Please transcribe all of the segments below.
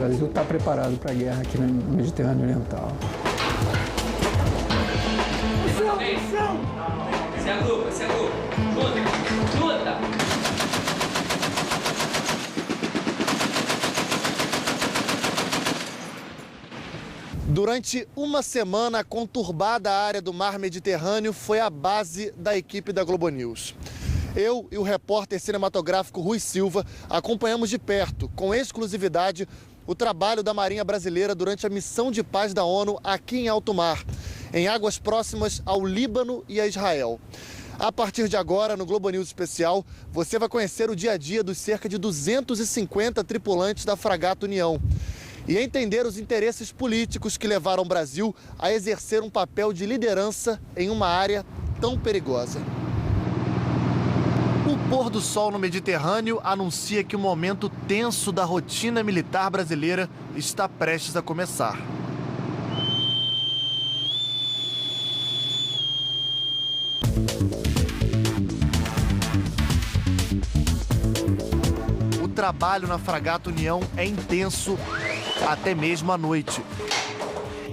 Brasil está preparado para a guerra aqui no Mediterrâneo Oriental. Se agrupa. Junta! Durante uma semana, a conturbada área do mar Mediterrâneo foi a base da equipe da Globo News. Eu e o repórter cinematográfico Rui Silva acompanhamos de perto, com exclusividade, o trabalho da Marinha Brasileira durante a missão de paz da ONU aqui em alto mar, em águas próximas ao Líbano e a Israel. A partir de agora, no Globo News Especial, você vai conhecer o dia a dia dos cerca de 250 tripulantes da fragata União e entender os interesses políticos que levaram o Brasil a exercer um papel de liderança em uma área tão perigosa. O pôr do sol no Mediterrâneo anuncia que o momento tenso da rotina militar brasileira está prestes a começar. O trabalho na fragata União é intenso até mesmo à noite.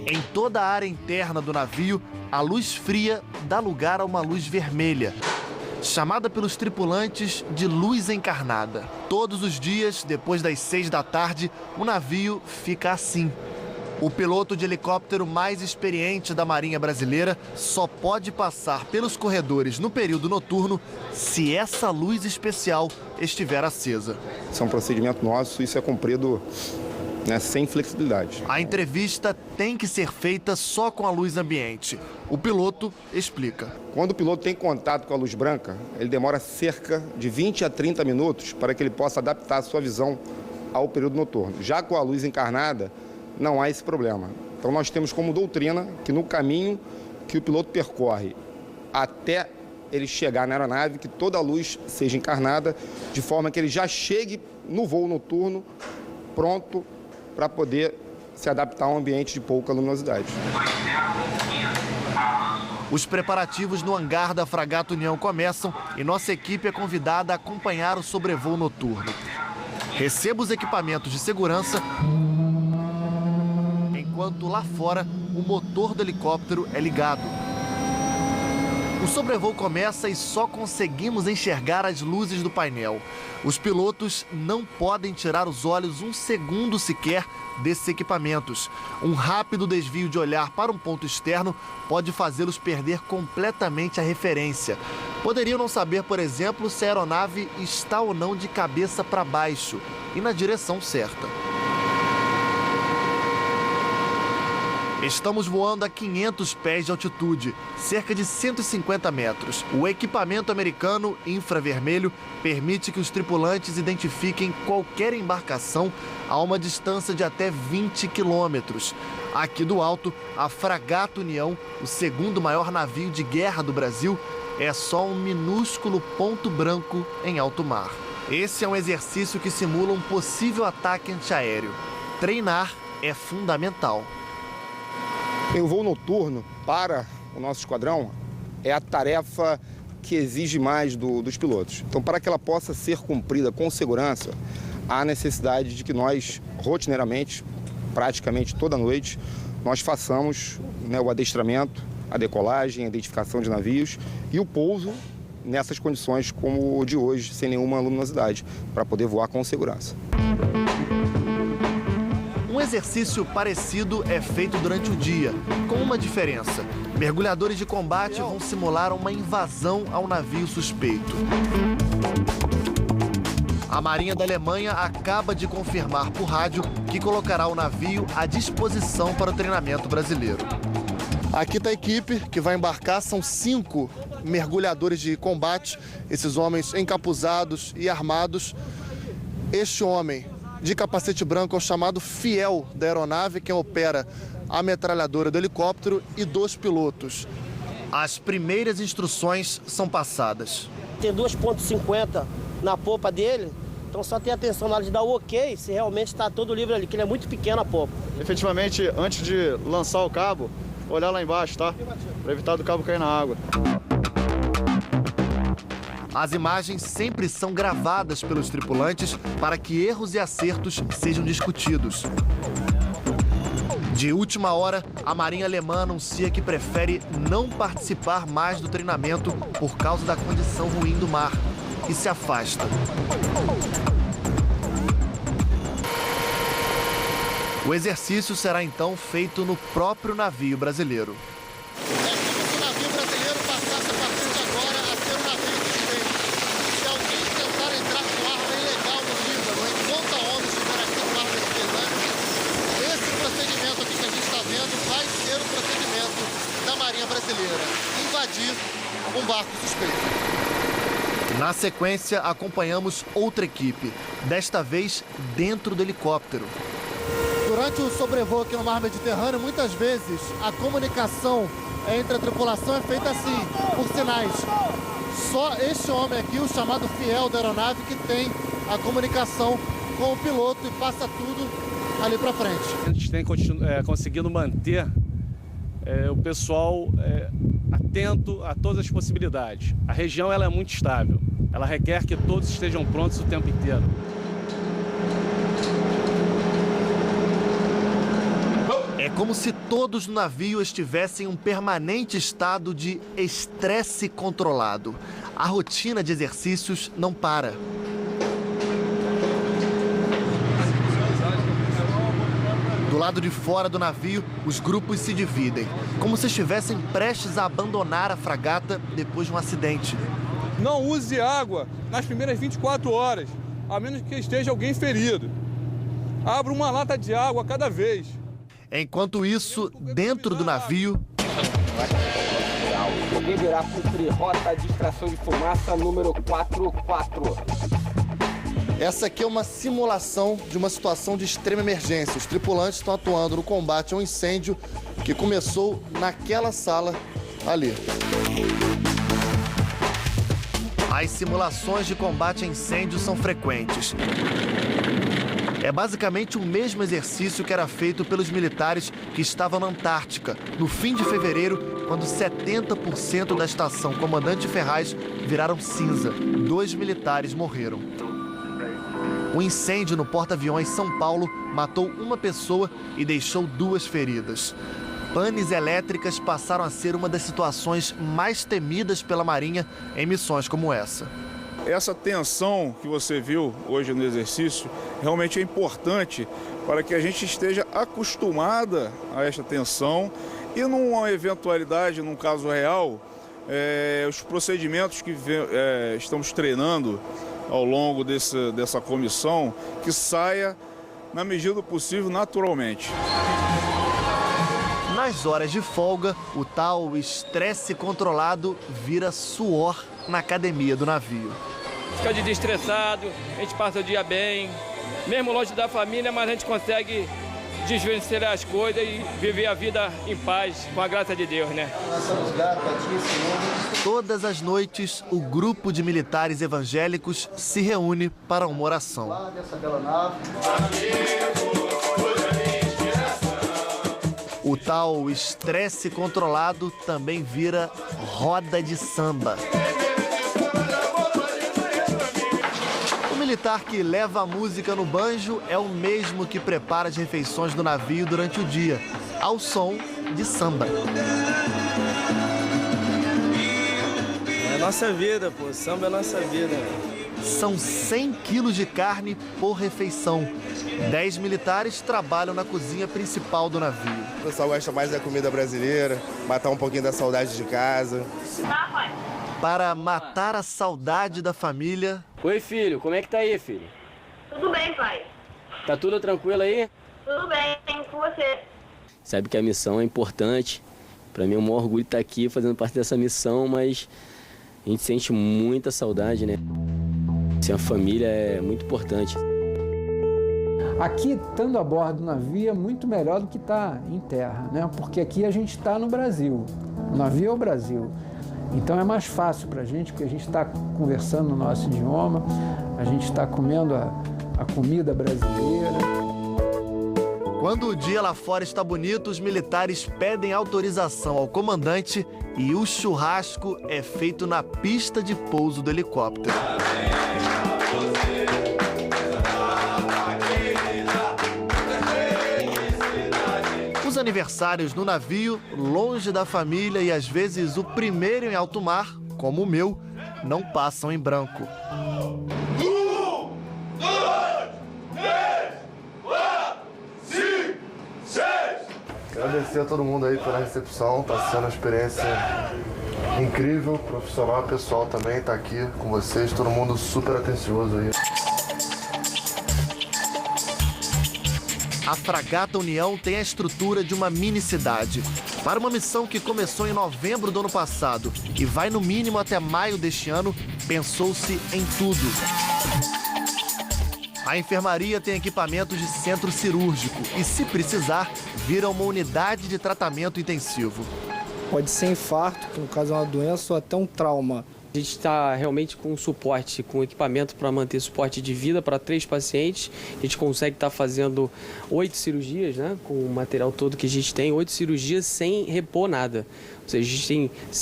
Em toda a área interna do navio, a luz fria dá lugar a uma luz vermelha, chamada pelos tripulantes de luz encarnada. Todos os dias, depois das 6 da tarde, o navio fica assim. O piloto de helicóptero mais experiente da Marinha Brasileira só pode passar pelos corredores no período noturno se essa luz especial estiver acesa. Isso é um procedimento nosso, isso é cumprido sem flexibilidade. A entrevista tem que ser feita só com a luz ambiente. O piloto explica. Quando o piloto tem contato com a luz branca, ele demora cerca de 20 a 30 minutos para que ele possa adaptar a sua visão ao período noturno. Já com a luz encarnada, não há esse problema. Então nós temos como doutrina que no caminho que o piloto percorre até ele chegar na aeronave, que toda a luz seja encarnada, de forma que ele já chegue no voo noturno pronto para poder se adaptar a um ambiente de pouca luminosidade. Os preparativos no hangar da fragata União começam e nossa equipe é convidada a acompanhar o sobrevoo noturno. Receba os equipamentos de segurança, enquanto lá fora o motor do helicóptero é ligado. O sobrevoo começa e só conseguimos enxergar as luzes do painel. Os pilotos não podem tirar os olhos um segundo sequer desses equipamentos. Um rápido desvio de olhar para um ponto externo pode fazê-los perder completamente a referência. Poderiam não saber, por exemplo, se a aeronave está ou não de cabeça para baixo e na direção certa. Estamos voando a 500 pés de altitude, cerca de 150 metros. O equipamento americano infravermelho permite que os tripulantes identifiquem qualquer embarcação a uma distância de até 20 quilômetros. Aqui do alto, a fragata União, o segundo maior navio de guerra do Brasil, é só um minúsculo ponto branco em alto mar. Esse é um exercício que simula um possível ataque antiaéreo. Treinar é fundamental. O voo noturno para o nosso esquadrão é a tarefa que exige mais dos pilotos. Então, para que ela possa ser cumprida com segurança, há necessidade de que nós, rotineiramente, praticamente toda noite, nós façamos o adestramento, a decolagem, a identificação de navios e o pouso nessas condições como o de hoje, sem nenhuma luminosidade, para poder voar com segurança. Um exercício parecido é feito durante o dia, com uma diferença. Mergulhadores de combate vão simular uma invasão ao navio suspeito. A Marinha da Alemanha acaba de confirmar por rádio que colocará o navio à disposição para o treinamento brasileiro. Aqui está a equipe que vai embarcar, são 5 mergulhadores de combate, esses homens encapuzados e armados. Este homem de capacete branco é o chamado fiel da aeronave, quem opera a metralhadora do helicóptero, e 2 pilotos. As primeiras instruções são passadas. Tem 2,50 na popa dele, então só tem atenção na hora de dar o ok se realmente está todo livre ali, que ele é muito pequeno a popa. Efetivamente, antes de lançar o cabo, olhar lá embaixo, tá? Para evitar do cabo cair na água. As imagens sempre são gravadas pelos tripulantes para que erros e acertos sejam discutidos. De última hora, a Marinha Alemã anuncia que prefere não participar mais do treinamento por causa da condição ruim do mar e se afasta. O exercício será então feito no próprio navio brasileiro. É como se o navio brasileiro passasse a partir de agora a ser um navio de direito. Se alguém tentar entrar com arma ilegal no Líbano, enquanto a ONU estiver aqui no mar Mediterrâneo, esse procedimento aqui que a gente está vendo vai ser o procedimento da Marinha Brasileira: invadir um barco suspeito. Na sequência, acompanhamos outra equipe, desta vez dentro do helicóptero. Durante o sobrevoo aqui no mar Mediterrâneo, muitas vezes a comunicação entre a tripulação é feita assim, por sinais. Só este homem aqui, o chamado fiel da aeronave, que tem a comunicação com o piloto e passa tudo ali para frente. A gente tem conseguido manter o pessoal atento a todas as possibilidades. A região ela é muito estável, ela requer que todos estejam prontos o tempo inteiro. É como se todos no navio estivessem em um permanente estado de estresse controlado. A rotina de exercícios não para. Do lado de fora do navio, os grupos se dividem, como se estivessem prestes a abandonar a fragata depois de um acidente. Não use água nas primeiras 24 horas, a menos que esteja alguém ferido. Abra uma lata de água a cada vez. Enquanto isso, dentro do navio... Deverá cumprir rota de extração de fumaça número 44. Essa aqui é uma simulação de uma situação de extrema emergência. Os tripulantes estão atuando no combate a um incêndio que começou naquela sala ali. As simulações de combate a incêndio são frequentes. É basicamente o mesmo exercício que era feito pelos militares que estavam na Antártica, no fim de fevereiro, quando 70% da estação Comandante Ferraz viraram cinza. 2 militares morreram. O incêndio no porta-aviões São Paulo matou uma pessoa e deixou 2 feridas. Panes elétricas passaram a ser uma das situações mais temidas pela Marinha em missões como essa. Essa tensão que você viu hoje no exercício realmente é importante para que a gente esteja acostumada a esta tensão e numa eventualidade, num caso real, os procedimentos que estamos treinando ao longo dessa comissão, que saia, na medida do possível, naturalmente. Nas horas de folga, o tal estresse controlado vira suor na academia do navio. Fica de desestressado, a gente passa o dia bem, mesmo longe da família, mas a gente consegue desvencer as coisas e viver a vida em paz, com a graça de Deus, né? Todas as noites, o grupo de militares evangélicos se reúne para uma oração. O tal estresse controlado também vira roda de samba. O militar que leva a música no banjo é o mesmo que prepara as refeições do navio durante o dia, ao som de samba. É a nossa vida, pô. Samba é a nossa vida. São 100 quilos de carne por refeição. 10 militares trabalham na cozinha principal do navio. O pessoal gosta mais da comida brasileira, matar um pouquinho da saudade de casa. Para matar a saudade da família... Oi, filho, como é que tá aí, filho? Tudo bem, pai. Tá tudo tranquilo aí? Tudo bem, com você. Sabe que a missão é importante. Para mim é um maior orgulho estar aqui fazendo parte dessa missão, mas a gente sente muita saudade, né? A família é muito importante. Aqui, estando a bordo do navio, é muito melhor do que estar em terra, né? Porque aqui a gente está no Brasil. O navio é o Brasil. Então é mais fácil para a gente, porque a gente está conversando no nosso idioma, a gente está comendo a comida brasileira. Quando o dia lá fora está bonito, os militares pedem autorização ao comandante e o churrasco é feito na pista de pouso do helicóptero. Os aniversários no navio, longe da família e às vezes o primeiro em alto mar, como o meu, não passam em branco. Agradecer a todo mundo aí pela recepção, tá sendo uma experiência incrível, profissional, pessoal também tá aqui com vocês, todo mundo super atencioso aí. A Fragata União tem a estrutura de uma mini cidade. Para uma missão que começou em novembro do ano passado e vai no mínimo até maio deste ano, pensou-se em tudo. A enfermaria tem equipamentos de centro cirúrgico e, se precisar, vira uma unidade de tratamento intensivo. Pode ser infarto, que no caso é uma doença, ou até um trauma. A gente está realmente com suporte, com equipamento para manter suporte de vida para 3 pacientes. A gente consegue estar fazendo 8 cirurgias, né? Com o material todo que a gente tem, 8 cirurgias sem repor nada. Ou seja, a gente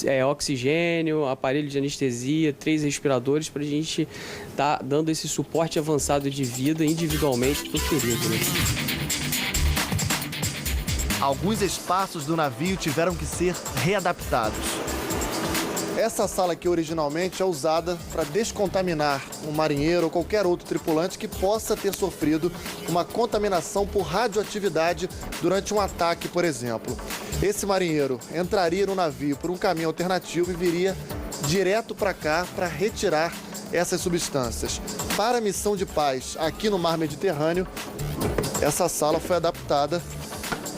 tem oxigênio, aparelho de anestesia, 3 respiradores para a gente estar dando esse suporte avançado de vida individualmente para o ferido, né? Alguns espaços do navio tiveram que ser readaptados. Essa sala aqui originalmente é usada para descontaminar um marinheiro ou qualquer outro tripulante que possa ter sofrido uma contaminação por radioatividade durante um ataque, por exemplo. Esse marinheiro entraria no navio por um caminho alternativo e viria direto para cá para retirar essas substâncias. Para a missão de paz aqui no Mar Mediterrâneo, essa sala foi adaptada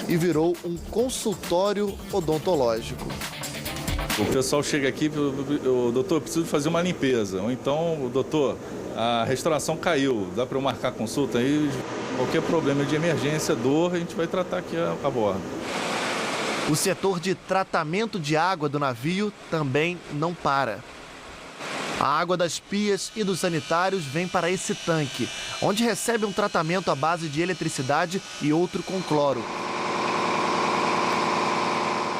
e virou um consultório odontológico. O pessoal chega aqui, doutor, eu preciso fazer uma limpeza. Ou então, doutor, a restauração caiu, dá para eu marcar consulta aí? Qualquer problema de emergência, dor, a gente vai tratar aqui a bordo. O setor de tratamento de água do navio também não para. A água das pias e dos sanitários vem para esse tanque, onde recebe um tratamento à base de eletricidade e outro com cloro.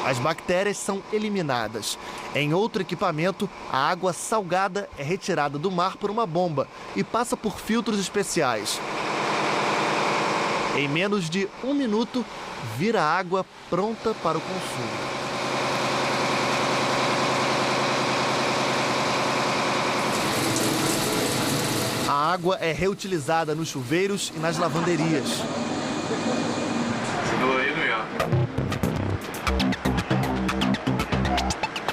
As bactérias são eliminadas. Em outro equipamento, a água salgada é retirada do mar por uma bomba e passa por filtros especiais. Em menos de 1 minuto, vira água pronta para o consumo. A água é reutilizada nos chuveiros e nas lavanderias.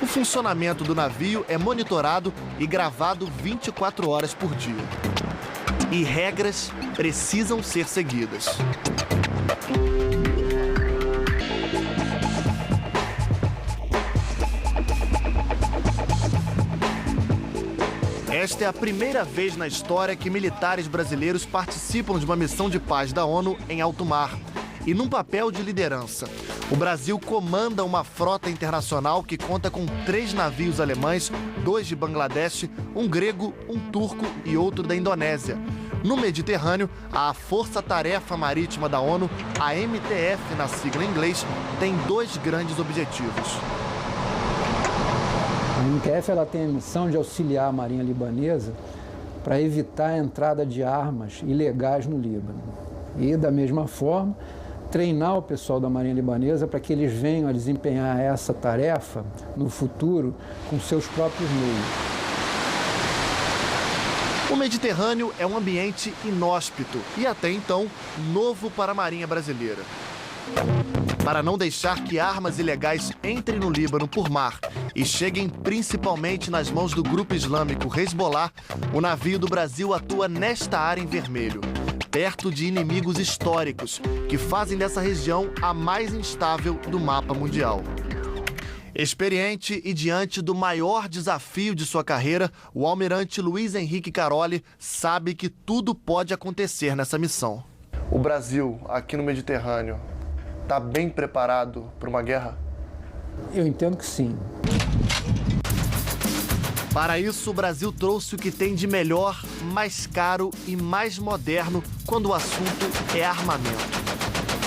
O funcionamento do navio é monitorado e gravado 24 horas por dia. E regras precisam ser seguidas. Esta é a primeira vez na história que militares brasileiros participam de uma missão de paz da ONU em alto mar. E num papel de liderança. O Brasil comanda uma frota internacional que conta com 3 navios alemães, 2 de Bangladesh, um grego, um turco e outro da Indonésia. No Mediterrâneo, a Força Tarefa Marítima da ONU, a MTF na sigla em inglês, tem 2 grandes objetivos. A MTF ela tem a missão de auxiliar a Marinha Libanesa para evitar a entrada de armas ilegais no Líbano. E, da mesma forma, treinar o pessoal da Marinha Libanesa para que eles venham a desempenhar essa tarefa no futuro com seus próprios meios. O Mediterrâneo é um ambiente inóspito e, até então, novo para a Marinha Brasileira. Para não deixar que armas ilegais entrem no Líbano por mar e cheguem principalmente nas mãos do grupo islâmico Hezbollah, o navio do Brasil atua nesta área em vermelho, perto de inimigos históricos que fazem dessa região a mais instável do mapa mundial. Experiente e diante do maior desafio de sua carreira, o almirante Luiz Henrique Caroli sabe que tudo pode acontecer nessa missão. O Brasil, aqui no Mediterrâneo, está bem preparado para uma guerra? Eu entendo que sim. Para isso, o Brasil trouxe o que tem de melhor, mais caro e mais moderno quando o assunto é armamento.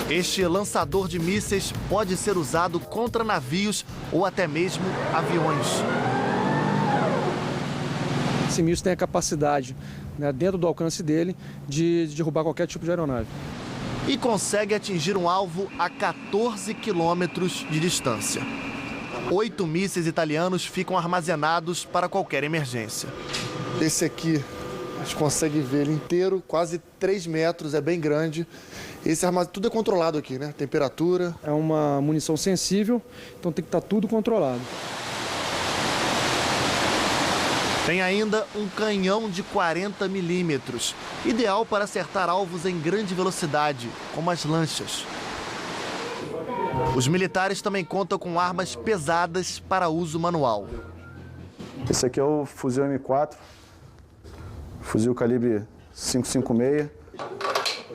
Este lançador de mísseis pode ser usado contra navios ou até mesmo aviões. Esse míssil tem a capacidade, né, dentro do alcance dele, de derrubar qualquer tipo de aeronave. E consegue atingir um alvo a 14 quilômetros de distância. 8 mísseis italianos ficam armazenados para qualquer emergência. Esse aqui, a gente consegue ver ele inteiro, quase 3 metros, é bem grande. Esse armazém, tudo é controlado aqui, né? Temperatura. É uma munição sensível, então tem que estar tudo controlado. Tem ainda um canhão de 40 milímetros, ideal para acertar alvos em grande velocidade, como as lanchas. Os militares também contam com armas pesadas para uso manual. Esse aqui é o fuzil M4, fuzil calibre 5.56.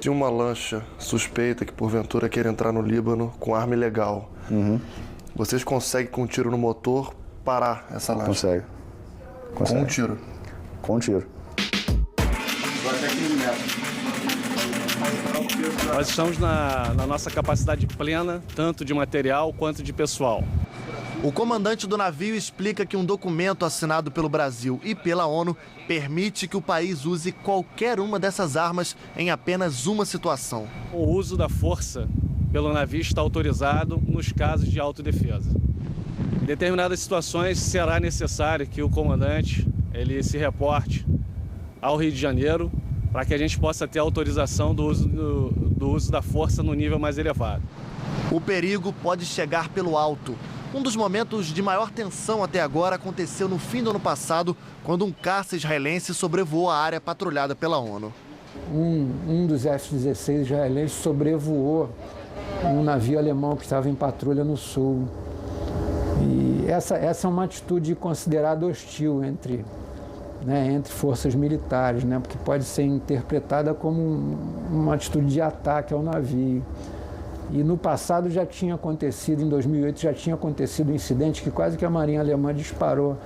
De uma lancha suspeita que porventura queira entrar no Líbano com arma ilegal, vocês conseguem com um tiro no motor parar essa lancha? Consegue. Com um tiro? Com um tiro. Nós estamos na nossa capacidade plena, tanto de material quanto de pessoal. O comandante do navio explica que um documento assinado pelo Brasil e pela ONU permite que o país use qualquer uma dessas armas em apenas uma situação. O uso da força pelo navio está autorizado nos casos de autodefesa. Em determinadas situações será necessário que o comandante ele se reporte ao Rio de Janeiro para que a gente possa ter autorização do uso da força no nível mais elevado. O perigo pode chegar pelo alto. Um dos momentos de maior tensão até agora aconteceu no fim do ano passado, quando um caça israelense sobrevoou a área patrulhada pela ONU. Um dos F-16 israelenses sobrevoou um navio alemão que estava em patrulha no sul. E essa é uma atitude considerada hostil entre forças militares, né? Porque pode ser interpretada como uma atitude de ataque ao navio. E no passado já tinha acontecido, em 2008 já tinha acontecido um incidente que quase que a Marinha Alemã disparou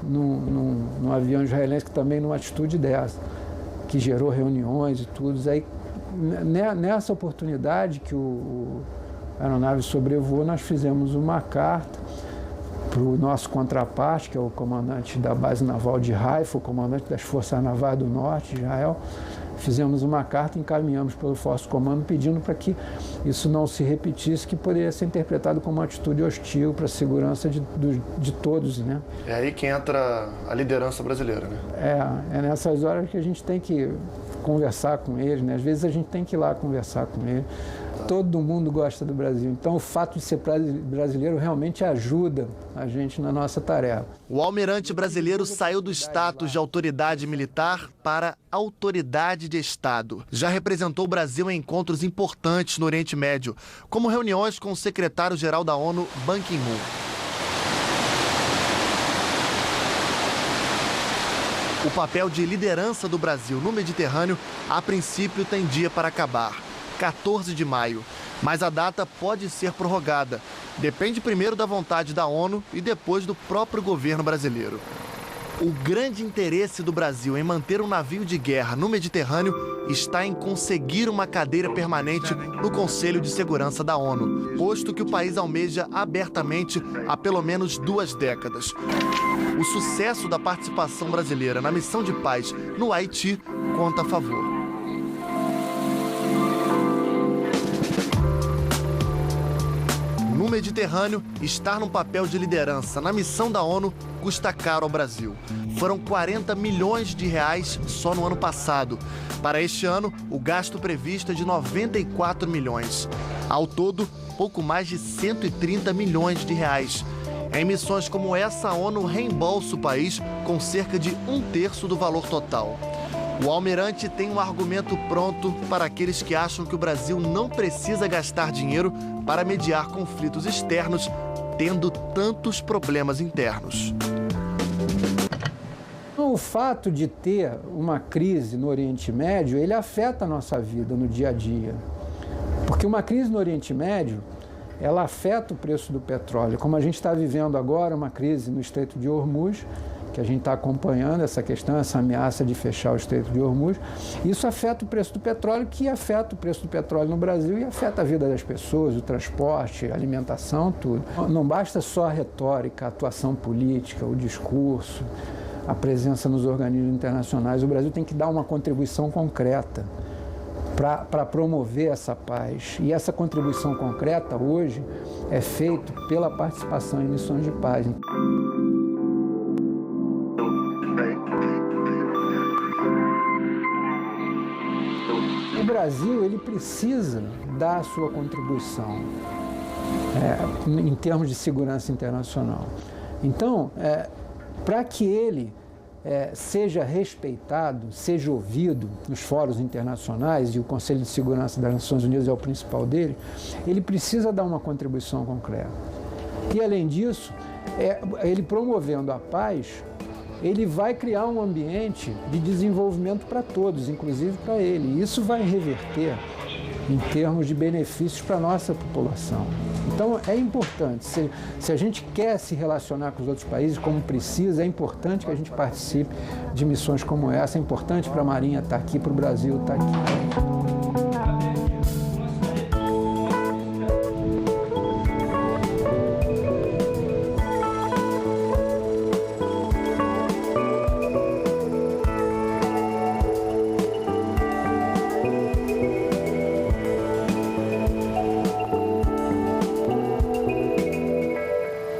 num avião israelense, que também numa atitude dessa, que gerou reuniões e tudo. Aí, nessa oportunidade que a aeronave sobrevoou, nós fizemos uma carta para o nosso contraparte, que é o comandante da base naval de Haifa, o comandante das Forças Navais do Norte de Israel. Fizemos uma carta e encaminhamos pelo Force Comando pedindo para que isso não se repetisse, que poderia ser interpretado como uma atitude hostil para a segurança de todos, né? É aí que entra a liderança brasileira, né? É nessas horas que a gente tem que conversar com eles, né? Às vezes a gente tem que ir lá conversar com eles. Todo mundo gosta do Brasil, então o fato de ser brasileiro realmente ajuda a gente na nossa tarefa. O almirante brasileiro saiu do status de autoridade militar para autoridade de Estado. Já representou o Brasil em encontros importantes no Oriente Médio, como reuniões com o secretário-geral da ONU, Ban Ki-moon. O papel de liderança do Brasil no Mediterrâneo, a princípio, tem dia para acabar. 14 de maio, mas a data pode ser prorrogada. Depende primeiro da vontade da ONU e depois do próprio governo brasileiro. O grande interesse do Brasil em manter um navio de guerra no Mediterrâneo está em conseguir uma cadeira permanente no Conselho de Segurança da ONU, posto que o país almeja abertamente há pelo menos 2 décadas. O sucesso da participação brasileira na missão de paz no Haiti conta a favor. No Mediterrâneo, estar num papel de liderança na missão da ONU custa caro ao Brasil. Foram 40 milhões de reais só no ano passado. Para este ano, o gasto previsto é de 94 milhões. Ao todo, pouco mais de 130 milhões de reais. Em missões como essa, a ONU reembolsa o país com cerca de 1/3 do valor total. O almirante tem um argumento pronto para aqueles que acham que o Brasil não precisa gastar dinheiro para mediar conflitos externos, tendo tantos problemas internos. O fato de ter uma crise no Oriente Médio, ele afeta a nossa vida no dia a dia. Porque uma crise no Oriente Médio, ela afeta o preço do petróleo. Como a gente está vivendo agora, uma crise no Estreito de Hormuz, que a gente está acompanhando essa questão, essa ameaça de fechar o Estreito de Hormuz. Isso afeta o preço do petróleo, que afeta o preço do petróleo no Brasil e afeta a vida das pessoas, o transporte, a alimentação, tudo. Não basta só a retórica, a atuação política, o discurso, a presença nos organismos internacionais. O Brasil tem que dar uma contribuição concreta para promover essa paz. E essa contribuição concreta hoje é feita pela participação em missões de paz. O Brasil ele precisa dar a sua contribuição em termos de segurança internacional. Então, para que ele seja respeitado, seja ouvido nos fóruns internacionais, e o Conselho de Segurança das Nações Unidas é o principal dele, ele precisa dar uma contribuição concreta. E, além disso, ele promovendo a paz, ele vai criar um ambiente de desenvolvimento para todos, inclusive para ele. E isso vai reverter em termos de benefícios para a nossa população. Então, é importante, se a gente quer se relacionar com os outros países como precisa, é importante que a gente participe de missões como essa, é importante para a Marinha estar aqui, para o Brasil estar aqui.